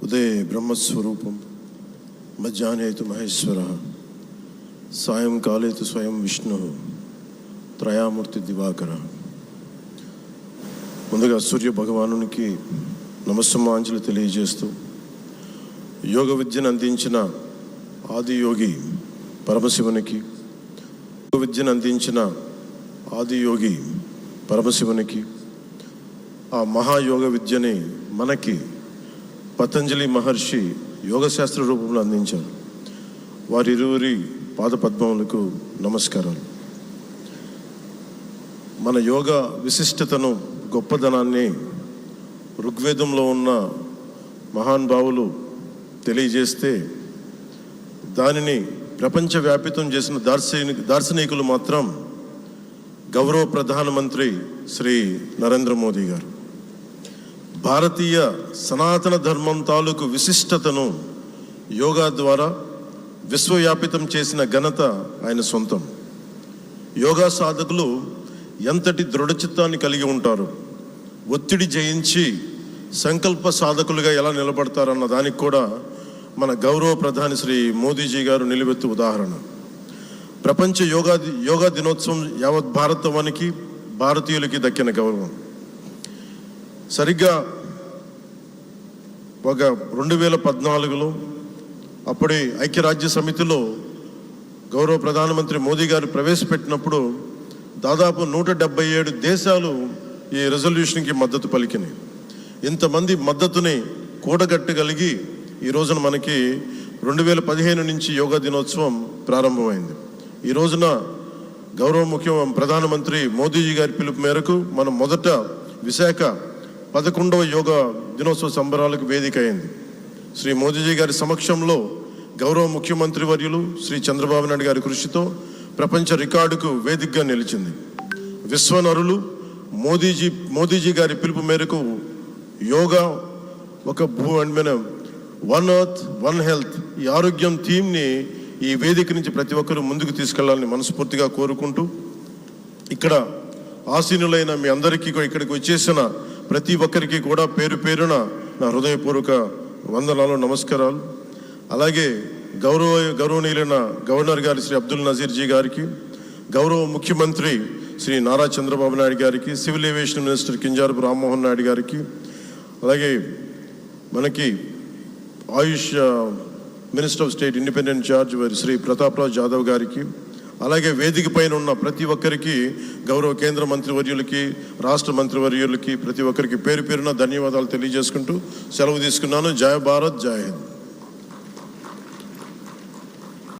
ఉదయే బ్రహ్మస్వరూపం, మధ్యాహ్నే తు మహేశ్వరః, సాయంకాలే తు స్వయం విష్ణుః, త్రయామూర్తి దివాకరః. ముందుగా సూర్య భగవానునికి నమస్సుమాంజలి తెలియజేస్తూ, యోగ విద్యను అందించిన ఆదియోగి పరమశివునికి, యోగ విద్యను అందించిన ఆదియోగి పరమశివునికి, ఆ మహాయోగ విద్యని మనకి పతంజలి మహర్షి యోగశాస్త్ర రూపంలో అందించారు. వారిరువురి పాదపద్మములకు నమస్కారాలు. మన యోగ విశిష్టతను, గొప్పదనాన్ని ఋగ్వేదంలో ఉన్న మహానుభావులు తెలియజేస్తే, దానిని ప్రపంచవ్యాపితం చేసిన దార్శనికులు మాత్రం గౌరవ ప్రధానమంత్రి శ్రీ నరేంద్ర మోదీ గారు. భారతీయ సనాతన ధర్మం తాలూకు విశిష్టతను యోగా ద్వారా విశ్వవ్యాపితం చేసిన ఘనత ఆయన సొంతం. యోగా సాధకులు ఎంతటి దృఢచిత్తాన్ని కలిగి ఉంటారు, ఒత్తిడి జయించి సంకల్ప సాధకులుగా ఎలా నిలబడతారన్న దానికి కూడా మన గౌరవ ప్రధాని శ్రీ మోదీజీ గారు నిలువెత్తు ఉదాహరణ. ప్రపంచ యోగా దినోత్సవం యావత్ భారతవానికి, భారతీయులకి దక్కిన గౌరవం. సరిగ్గా ఒక 2014లో అప్పటి ఐక్యరాజ్య సమితిలో గౌరవ ప్రధానమంత్రి మోదీ గారు ప్రవేశపెట్టినప్పుడు దాదాపు 177 దేశాలు ఈ రెజల్యూషన్కి మద్దతు పలికినాయి. ఇంతమంది మద్దతుని కూడగట్టగలిగి ఈ రోజున మనకి 2015 నుంచి యోగా దినోత్సవం ప్రారంభమైంది. ఈ రోజున గౌరవ ప్రధానమంత్రి మోదీజీ గారి పిలుపు మేరకు మనం మొదట విశాఖ 11వ యోగా దినోత్సవ సంబరాలకు వేదిక అయింది. శ్రీ మోదీజీ గారి సమక్షంలో గౌరవ ముఖ్యమంత్రి వర్యులు శ్రీ చంద్రబాబు నాయుడు గారి కృషితో ప్రపంచ రికార్డుకు వేదికగా నిలిచింది. విశ్వనరులు మోదీజీ గారి పిలుపు మేరకు యోగా ఒక వన్ ఎర్త్ వన్ హెల్త్, ఈ ఆరోగ్యం థీమ్ని ఈ వేదిక నుంచి ప్రతి ఒక్కరూ ముందుకు తీసుకెళ్లాలని మనస్ఫూర్తిగా కోరుకుంటూ, ఇక్కడ ఆసీనులైన మీ అందరికీ, ఇక్కడికి వచ్చేసిన ప్రతి ఒక్కరికి కూడా పేరు పేరున నా హృదయపూర్వక వందనాలు, నమస్కారాలు. అలాగే గౌరవనీయులైన గవర్నర్ గారి శ్రీ అబ్దుల్ నజీర్ జీ గారికి, గౌరవ ముఖ్యమంత్రి శ్రీ నారా చంద్రబాబు నాయుడు గారికి, civil aviation minister Kinjarapu Rammohan Naidu గారికి, అలాగే మనకి AYUSH minister of state independent charge Shri Prataprao Jadhav గారికి, అలాగే వేదిక పైన ఉన్న ప్రతి ఒక్కరికి, గౌరవ కేంద్ర మంత్రివర్యులకి, రాష్ట్ర మంత్రివర్యులకి, ప్రతి ఒక్కరికి పేరు పేరున ధన్యవాదాలు తెలియజేసుకుంటూ సెలవు తీసుకున్నాను. జయ భారత్, జై హింద్.